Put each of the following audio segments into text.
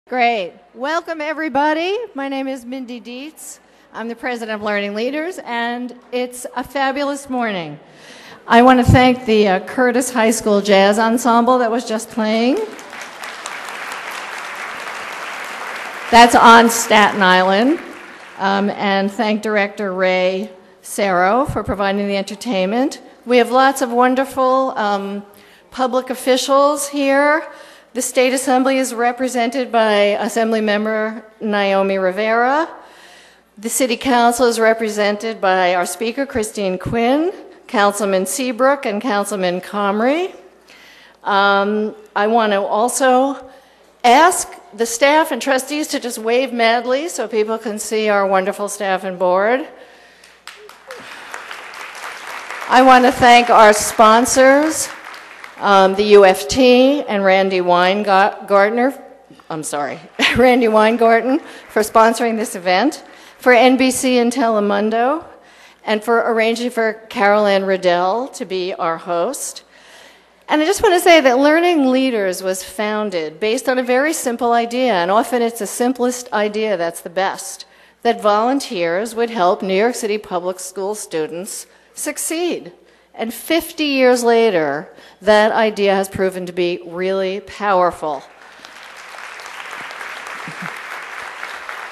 Great. Welcome, everybody. My name is Mindy Duitz. I'm the president of Learning Leaders, and it's a fabulous morning. I want to thank the Curtis High School Jazz Ensemble that was just playing. That's on Staten Island. And thank Director Ray Saro for providing the entertainment. We have lots of wonderful public officials here. The State Assembly is represented by Assemblymember Naomi Rivera. The City Council is represented by our Speaker, Christine Quinn, Councilman Seabrook, and Councilman Comrie. I want to also ask the staff and trustees to just wave madly so people can see our wonderful staff and board. I want to thank our sponsors, the UFT and Randy Weingarten for sponsoring this event, for NBC and Telemundo, and for arranging for Carol Ann Riddell to be our host. And I just want to say that Learning Leaders was founded based on a very simple idea, and often it's the simplest idea that's the best, that volunteers would help New York City public school students succeed. And 50 years later, that idea has proven to be really powerful.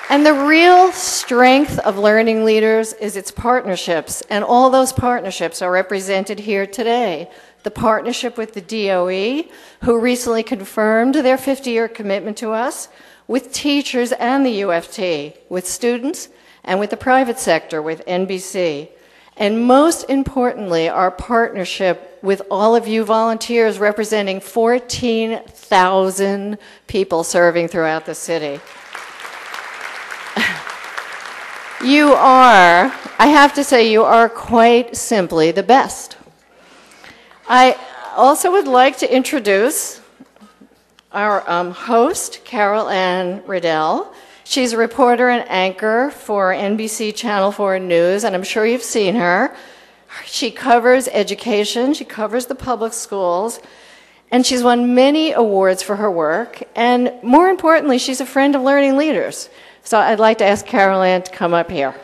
And the real strength of Learning Leaders is its partnerships, and all those partnerships are represented here today. The partnership with the DOE, who recently confirmed their 50-year commitment to us, with teachers and the UFT, with students, and with the private sector, with NBC. And most importantly, our partnership with all of you volunteers representing 14,000 people serving throughout the city. You are, I have to say, you are quite simply the best. I also would like to introduce our host, Carol Ann Riddell. She's a reporter and anchor for NBC Channel 4 News, and I'm sure you've seen her. She covers education, she covers the public schools, and she's won many awards for her work, and more importantly, she's a friend of Learning Leaders. So I'd like to ask Carol Ann to come up here.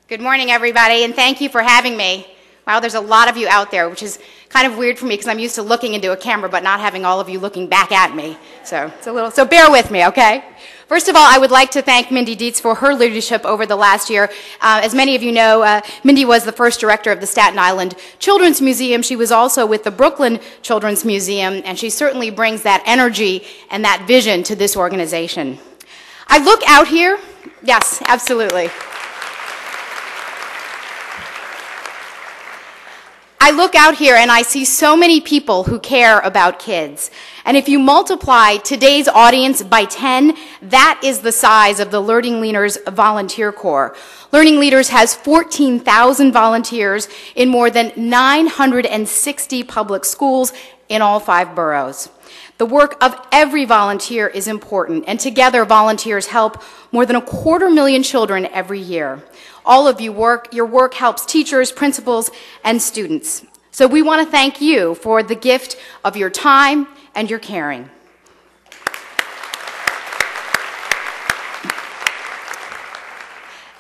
Good morning, everybody, and thank you for having me. Wow, there's a lot of you out there, which is kind of weird for me because I'm used to looking into a camera but not having all of you looking back at me. So bear with me, okay? First of all, I would like to thank Mindy Duitz for her leadership over the last year. As many of you know, Mindy was the first director of the Staten Island Children's Museum. She was also with the Brooklyn Children's Museum, and she certainly brings that energy and that vision to this organization. I look out here. Yes, absolutely. I look out here and I see so many people who care about kids. And if you multiply today's audience by 10, that is the size of the Learning Leaders Volunteer Corps. Learning Leaders has 14,000 volunteers in more than 960 public schools in all 5 boroughs. The work of every volunteer is important, and together volunteers help more than 250,000 children every year. All of your work helps teachers, principals, and students. So we want to thank you for the gift of your time and your caring.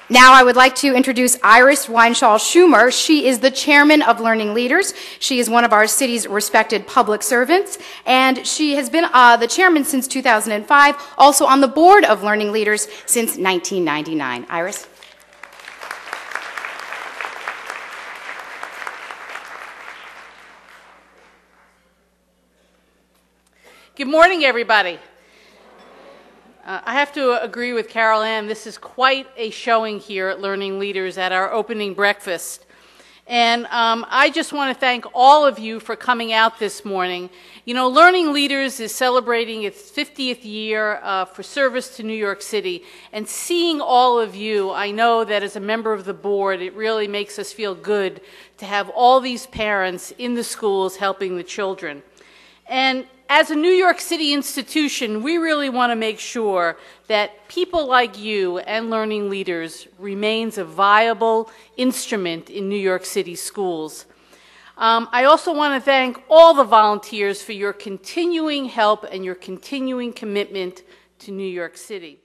Now I would like to introduce Iris Weinshall Schumer. She is the chairman of Learning Leaders. She is one of our city's respected public servants, and she has been the chairman since 2005, also on the board of Learning Leaders since 1999. Iris? Good morning, everybody. I have to agree with Carol Ann. This is quite a showing here at Learning Leaders at our opening breakfast. And I just want to thank all of you for coming out this morning. You know, Learning Leaders is celebrating its 50th year for service to New York City. And seeing all of you, I know that as a member of the board, it really makes us feel good to have all these parents in the schools helping the children. And as a New York City institution, we really want to make sure that people like you and Learning Leaders remains a viable instrument in New York City schools. I also want to thank all the volunteers for your continuing help and your continuing commitment to New York City.